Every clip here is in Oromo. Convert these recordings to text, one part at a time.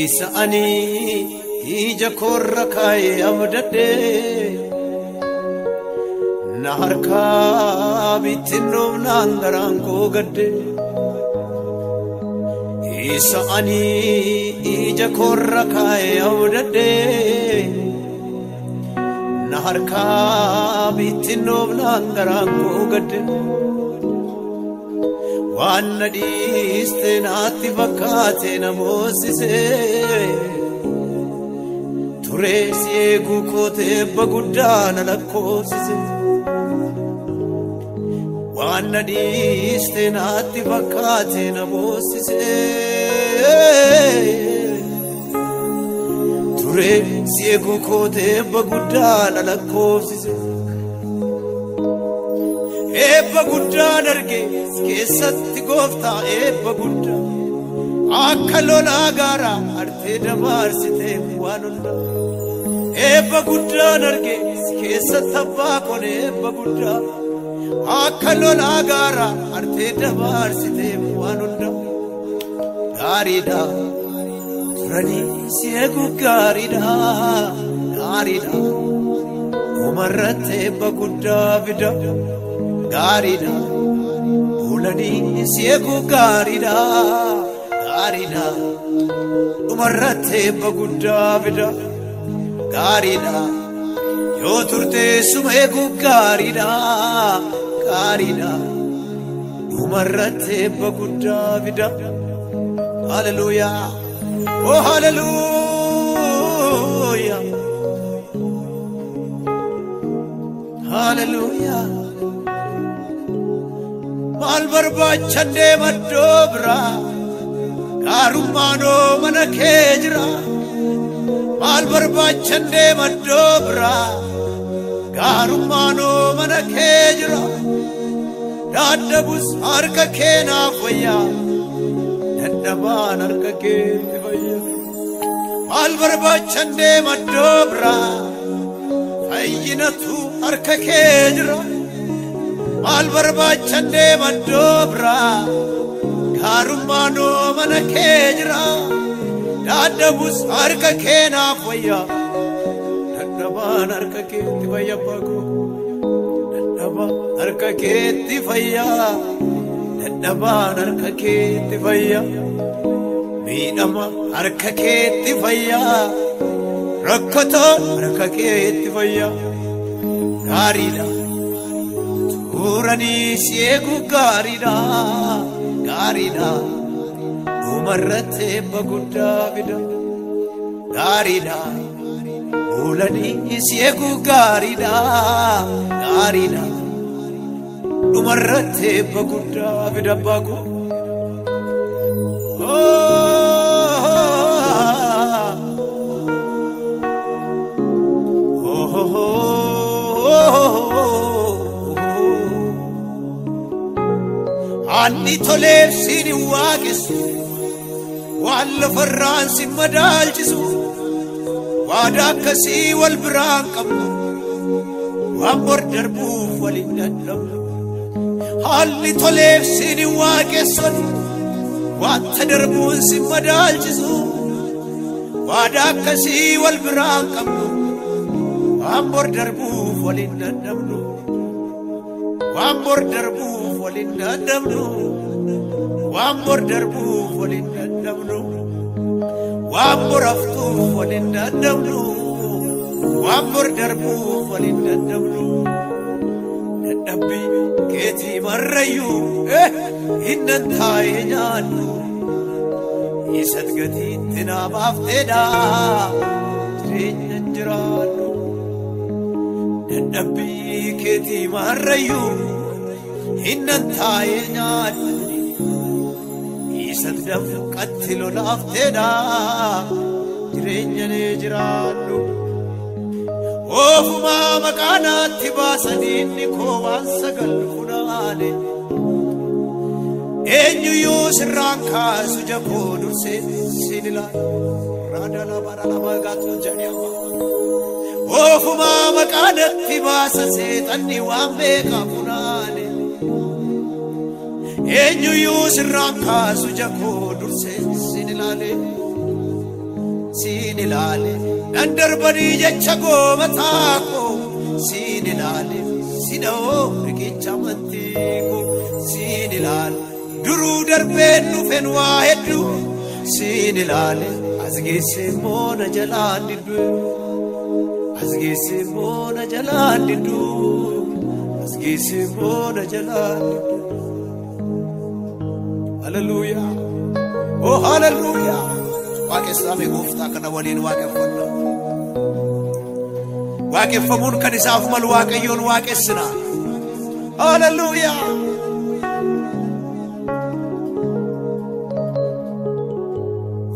Isa'ani ija korra kaaye abdadde na harka bittinnoomnaan garaan koo gadde. Isa'ani ija korra kaaye abdadde na harka bittinnoomnaan garaan koo gadde. Waan na dhiiste naatti fakkaate na moosise ture si eeguu koote eebba guddaa na lakkoofsise. Waan na dhiiste naatti fakkaate na moosise ture si eeguu koote eebba guddaa na lakkoofsise. Ebba guddaa darge keessatti gooftaa ebba guddaa akka lolaa gaara artee dabaarsitee waan hunda. Ebba guddaa darge keessatti abbaa kon ebba guddaa akka lolaa gaara artee dabaarsitee waan hunda. Gaariidha turanii si eeguu gaariidha gaariidha dhumarratti ebba guddaa fida. Gaariidha bulanii si eeguu gaariidha gaariidha dhumarratti eebba guddaa fida. Gaariidha yoo turtee suma eeguu gaariidha gaariidha dhumarratti eebba guddaa fida. Hallelujah oh hallelujah hallelujah. Maal barbaachan deemaddoo biraa gaarummaanoo mana kee jira. Maal barbaachan deemaddoo biraa gaarummaanoo mana kee jira. Daddabus harka kee naaf wayyaa dadhabaan harka keetti fayya. Maal barbaachan deemaddoo biraa fayyinatu harka kee jira. Maal barbaachan deemaddoo biraa gaarummaanoo mana kee jira. Daddabus harka kee naaf wayyaa dadhabaan harka keetti fayya. Baakoo dadhabaan harka keetti fayya dadhabaan harka keetti fayya. Miidhama harka keetti fayya rakkataan harka keetti fayya. Gaariidha turanii si eeguu gaariidha gaariidha dhumarratti eebba guddaa fida. Gaariidha bulanii si eeguu gaariidha gaariidha dhumarratti eebba guddaa fida. Baakoo Anni toleef siini waaqessu waan lafarraan si madaalchisu. Waadaa akkasii wal biraan qabnu waan bor darbuuf waliin dadhabnu. Haalli toleef siini waaqessu waanta darbuun si madaalchisu. Waadaa akkasii wal biraan qabnu waan bor darbuuf waliin dadhabnu. Waan bor darbuuf waliin dadhabnu waan bor darbuuf waliin dadhabnu. Waan bor haftuuf waliin dadhabnu waan bor darbuuf waliin dadhabnu. Dadhabbii keetii marrayyuu hinnan taa'ee nyaannu isat gatiitti naa baafteedha jireenya jiraannu. Dadhabbii keetii marrayyuu hinnan taa'ee nyaannu isat dafqatti lolaafteedha jireenya jiraannu. ofuma maqaanaatti baasanii inni koo waan sagal funaane eenyuyyuu sirraan kaasu jakoo dursee siin ilaale raadala baralama gaatu jedhama ofuma maqaanaatti baasa seexanni waan beekaa funaane eenyuyyuu sirraan kaasu jakoo dursee siin ilaale nan darbanii jecha goomataa koo siin ilaale sida'oo riqicha amantii koo siin ilaale duruu darbeen dhufeen waa hedduu siin ilaale as geessee moona jalaan didduu as geessee moona jalaan didduu as geessee moona jalaan didduu. Hallelujah, oh hallelujah. waaqessaame gooftaa kana waliin waaqeffanna waaqeffamuun kan isaaf malu waaqayyoon waaqessina. Hallelujah.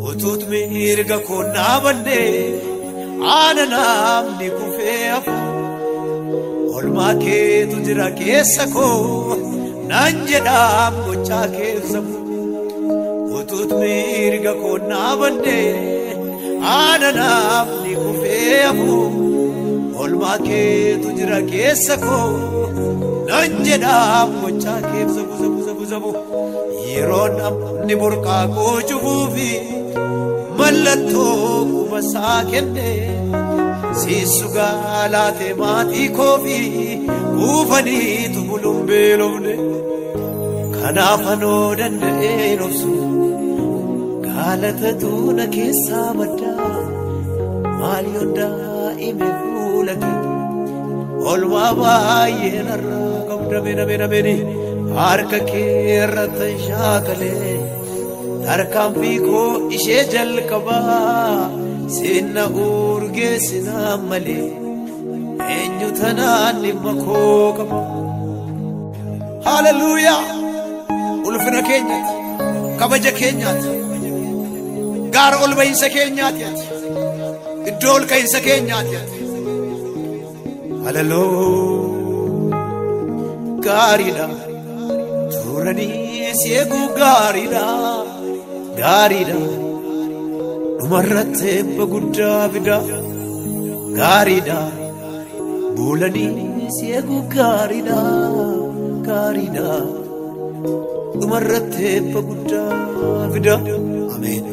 utuut mirga koo naabanne aana namni kufee hafu olmaa keetu jira keessa koo nan jedhaam gochaa keessamu utuut mirga koo naabanne aana namni kufee hafu olmaa keetu jira keessa koo nan jedhaam gochaa keessamu yeroo namni burqaa koo cufuufi mallattoo kubasaa kenne siisu gaalaate maatii koofi kuufaniitu buluun beelofne kanaaf anoo danda'een obsu gaalatatu na keessaa maddaa maal yoddaa ime fuulake olmaa baay'ee narraa qabu dameen harka kee irratti shaakalee tarkaanfii koo ishee jalqabaa seenna urgeessinaa malee eenyu tanaan dhimma koo qaba. Hallelujah. ulfina keenyaati kabaja keenyaati gaara ol bahinsa keenyaati iddoo ol kahinsa keenyaati. Hallelujah. gaariidha turanii si eeguu gaariidha dhumarratti eebba guddaa fida gaariidha buulanii si eeguu gaariidha dhumarratti eebba guddaa fida. Ameen.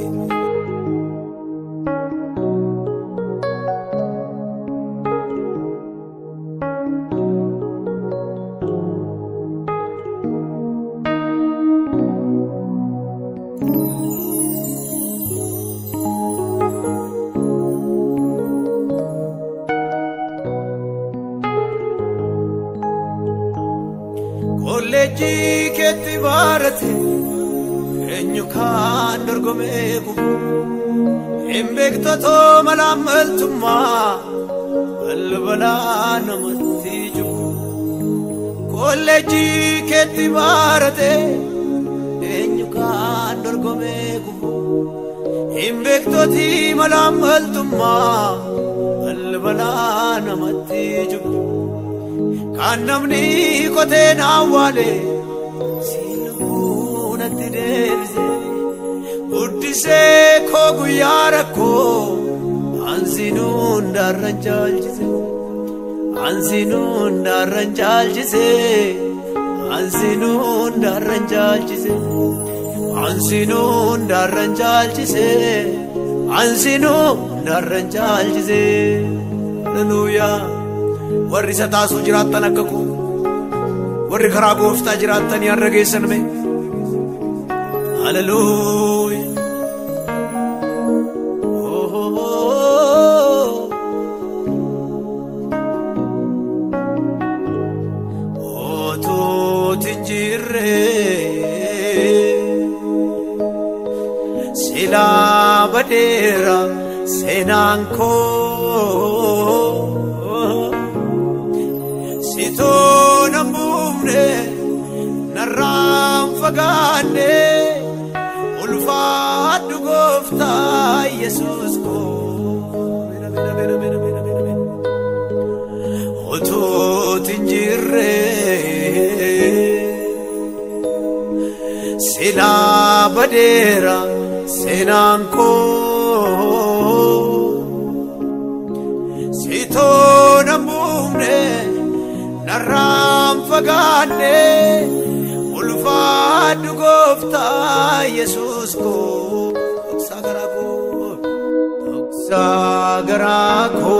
Kolleejjii keetti baarate eenyu kaan dorgomee kufu hin beektotoo malaammaltummaa balbalaa namatti jiru. Kolleejjii keetti baarate eenyu kaan dorgomee kufu hin beektotii malaammaltummaa balbalaa namatti jiru. Kan namni kotee naawwaale siluunatti deebise guddisee koo guyyaa rakkoo ansinuun darran caalchise ansinuun darran caalchise ansinuun darran caalchise ansinuun darran caalchise ansinuun darran caalchise. Hallelujah. warri isa taasuu jiraattan akka koo warri karaa gooftaa jiraattan har'a geessan mee. Hallelujah. Otuuti jirree silaa badeera seenaan koo sitoo nambuufne narraan fagaanne ulfaadhu gooftaa Yesuus koo. sila badera senanko sito namune naram fagane ulfadu gofta Jesus ko sagarako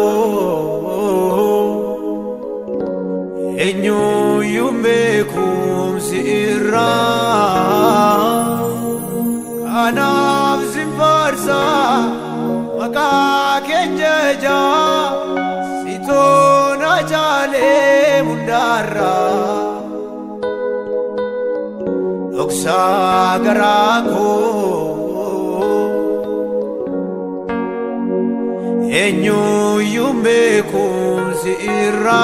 enyu yume kum sirra anab zimbarsa maka kenjeja sito na jale mundara sagarako enyu yume kum sirra